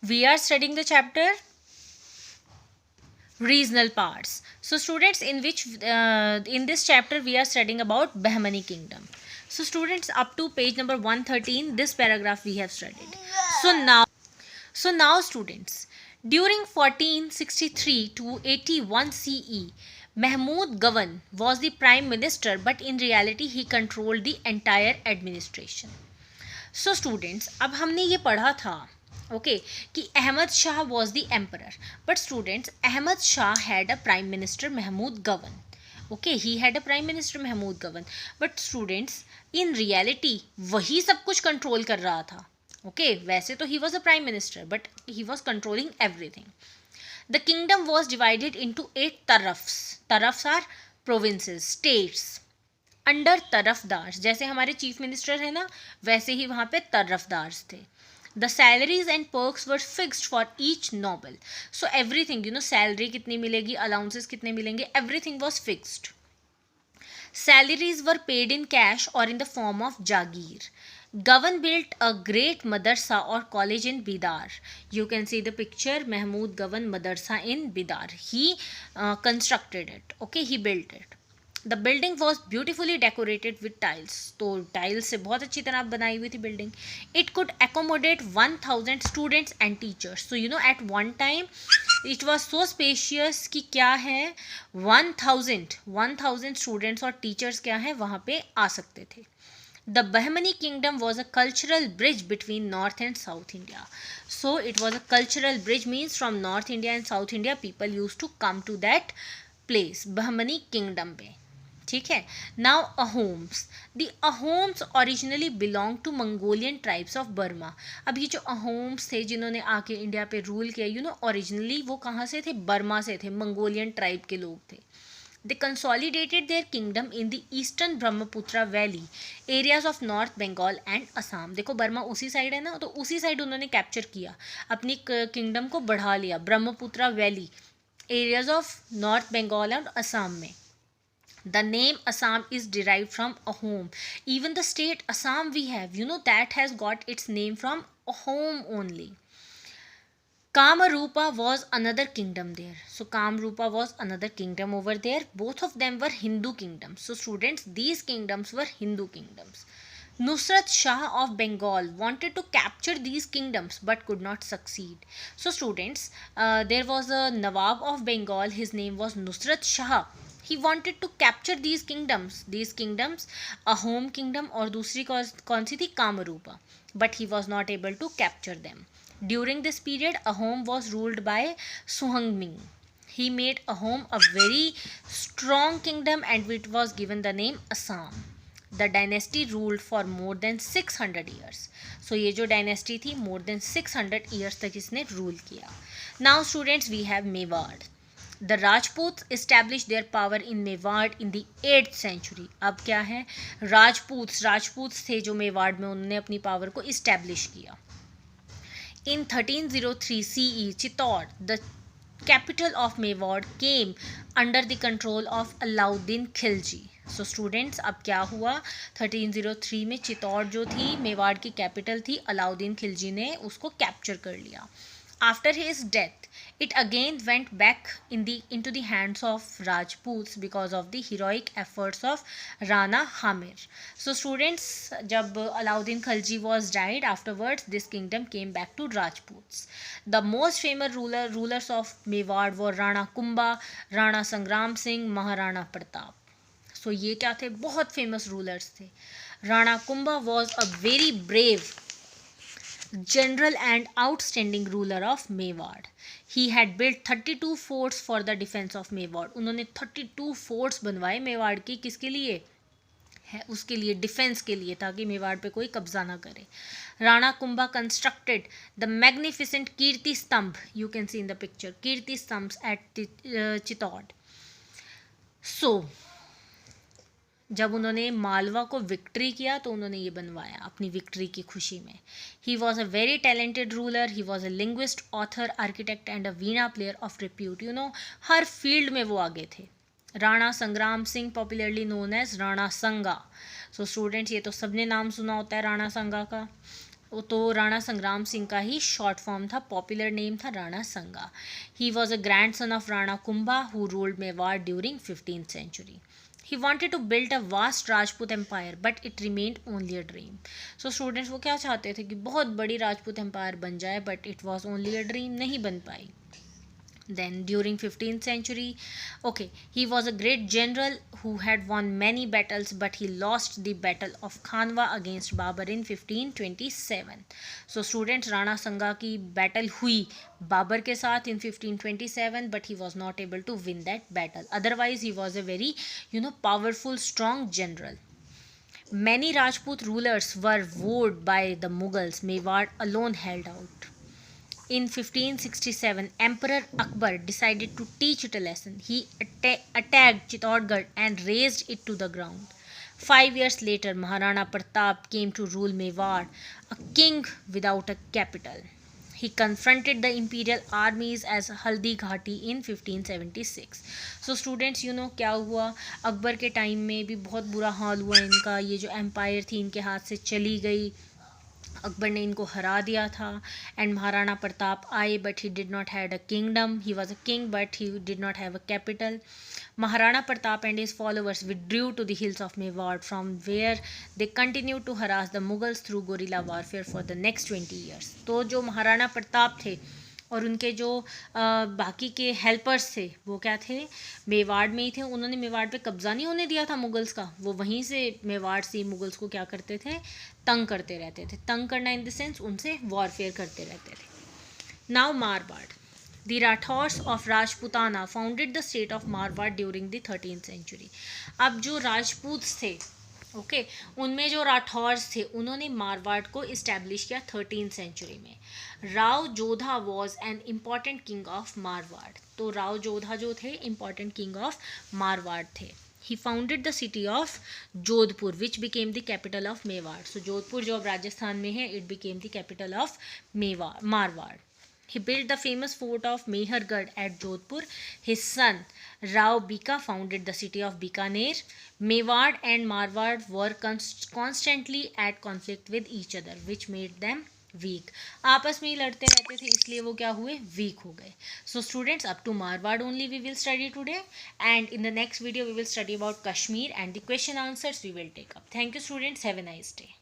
We are studying the chapter regional parts. So students, in this chapter we are studying about Bahmani kingdom. So students, up to page number 113, this paragraph we have studied. So now students, during 1463 to 81 CE, Mahmud Gawan was the prime minister, but in reality he controlled the entire administration. So students, अब हमने ये पढ़ा था okay कि Ahmad Shah was the emperor, but students Ahmad Shah had a prime minister Mahmud Gawan. Okay, he had a prime minister Mahmud Gawan, but students in reality वही सब कुछ control कर रहा था. ओके, वैसे तो he was a prime minister but he was controlling everything. The kingdom was divided into 8 tarafs. Tarafs are provinces, states under tarafdar. जैसे हमारे चीफ मिनिस्टर है ना, वैसे ही वहाँ पे तरफदार थे. The salaries and perks were fixed for each noble. So everything, salary कितनी मिलेगी, अलाउंसेस कितने मिलेंगे, everything was fixed. Salaries were paid in cash or in the form of jagir. Gavan built a great madarsa or college in Bidar. You can see the picture, Mahmud Gavan Madarsa in Bidar. He constructed it. Okay, he built it. The building was beautifully decorated with tiles. तो tiles से बहुत अच्छी तरह बनाई हुई थी building. It could accommodate 1000 students and teachers. So at one time it was so spacious कि क्या है 1000 students और teachers क्या है वहाँ पे आ सकते थे. The Bahmani kingdom was a cultural bridge between North and South India. So it was a cultural bridge, means from North India and South India people used to come to that place, Bahmani kingdom पे. ठीक है. Now Ahoms. The Ahoms originally belong to Mongolian tribes of Burma. अब ये जो अहोम्स थे जिन्होंने आके India पे रूल किया, ओरिजिनली वो कहाँ से थे, बर्मा से थे, मंगोलियन ट्राइब के लोग थे. They consolidated their kingdom in the eastern Brahmaputra valley areas of north Bengal and Assam. देखो बर्मा उसी साइड है ना, तो उसी साइड उन्होंने कैप्चर किया, अपनी किंगडम को बढ़ा लिया Brahmaputra valley areas of north Bengal और असम में. The name Assam is derived from Ahom. Even the state Assam we have, that has got its name from Ahom only. Kamarupa was another kingdom there. So Kamrupa was another kingdom over there. Both of them were Hindu kingdoms. So students, these kingdoms were Hindu kingdoms. Nusrat Shah of Bengal wanted to capture these kingdoms but could not succeed. So students, there was a Nawab of Bengal. His name was Nusrat Shah. He wanted to capture these kingdoms, Ahom kingdom और दूसरी कौन सी थी, Kamarupa, but he was not able to capture them. During this period, Ahom was ruled by Suhangming. He made Ahom a very strong kingdom and it was given the name Assam. The dynasty ruled for more than 600 years. So ये जो dynasty थी more than 600 years तक इसने rule किया. Now students, we have Mewar. The Rajputs established their power in Mewar in the 8th century. अब क्या है, राजपूत्स थे जो मेवाड़ में उन्होंने अपनी पावर को इस्टेब्लिश किया. In 1303 CE, Chittor, the capital of Mewar, came under the control of Alauddin Khilji. So students, अब क्या हुआ, 1303 में चित्तौड़ जो थी मेवाड़ की कैपिटल थी, अलाउद्दीन खिलजी ने उसको कैप्चर कर लिया. After his death, it again went back into the hands of Rajputs because of the heroic efforts of Rana Hamir. So students, जब Alauddin Khilji was died, afterwards this kingdom came back to Rajputs. The most famous rulers of Mewar were Rana Kumbha, Rana Sangram Singh, Maharana Pratap. So ये क्या थे, बहुत famous rulers थे. Rana Kumbha was a very brave general and outstanding ruler of Mewar. He had built 32 forts for the defense of Mewar. उन्होंने 32 forts बनवाए मेवाड़ की, किसके लिए है, उसके लिए, डिफेंस के लिए, ताकि मेवाड़ पे कोई कब्जा ना करे. Rana Kumbha constructed the magnificent Kirti Stambh. You can see in the picture Kirti Stambh at Chittor. सो जब उन्होंने मालवा को विक्ट्री किया तो उन्होंने ये बनवाया अपनी विक्ट्री की खुशी में. He was a very talented ruler. He was a linguist, author, architect and a veena player of repute. हर फील्ड में वो आगे थे. Rana Sangram Singh, popularly known as Rana Sanga. So students, ये तो सबने नाम सुना होता है राणा संगा का. वो तो राणा संग्राम सिंह का ही शॉर्ट फॉर्म था, पॉपुलर नेम था राणा संगा. ही was a grand son of Rana Kumbha who ruled Mewar during 15th century. He wanted to build a vast Rajput empire, but it remained only a dream. So students वो क्या चाहते थे कि बहुत बड़ी राजपूत एम्पायर बन जाए, but it was only a dream, नहीं बन पाई. Then during 15th century, okay, he was a great general who had won many battles, but he lost the battle of Khanwa against Babur in 1527. So students, Rana Sanga की battle हुई बाबर के साथ in 1527, but he was not able to win that battle. Otherwise he was a very powerful strong general. Many Rajput rulers were wooed by the Mughals. Mewar alone held out. In 1567, Emperor Akbar decided to teach it a lesson. He attacked Chittorgarh and razed it to the ground. 5 years later, Maharana Pratap came to rule Mewar, a king without a capital. He confronted the imperial armies as Haldi Ghati in 1576. So students, क्या हुआ, अकबर के time में भी बहुत बुरा हाल हुआ इनका. ये जो एम्पायर थी इनके हाथ से चली गई, अकबर ने इनको हरा दिया था. एंड महाराणा प्रताप आए, but he did not had a kingdom. He was a king but he did not have a capital. Maharana Pratap and his followers withdrew to the hills of Mewar, from where they continued to harass the Mughals through guerrilla warfare for the next 20 years. तो जो महाराणा प्रताप थे और उनके जो बाकी के helpers थे वो क्या थे, मेवाड़ में ही थे. उन्होंने मेवाड़ पे कब्जा नहीं होने दिया था मुगल्स का. वो वहीं से मेवाड़ से मुगल्स को क्या करते थे, तंग करते रहते थे. तंग करना इन द सेंस उनसे वॉरफेयर करते रहते थे. Now Marwar. The Rathors of Rajputana founded the state of Marwar during the 13th century. अब जो राजपूत थे, ओके, उनमें जो राठौर्स थे उन्होंने मारवाड़ को इस्टेब्लिश किया 13th सेंचुरी में. Rao Jodha was an important king of Marwar. तो राव जोधा जो थे इम्पॉर्टेंट किंग ऑफ मारवाड़ थे. He founded the city of Jodhpur, which became the capital of Mewar. So Jodhpur जो अब राजस्थान में है, it became the capital of Marwar. He built the famous fort of Mehergarh at Jodhpur. His son Rao Bika founded the city of Bikaner. Mewar and Marwar were constantly at conflict with each other, which made them weak. आपस में ही लड़ते रहते थे, इसलिए वो क्या हुए, weak हो गए. So students, up to Marwar only we will study today, and in the next video we will study about Kashmir and the question answers we will take up. Thank you students, have a nice day.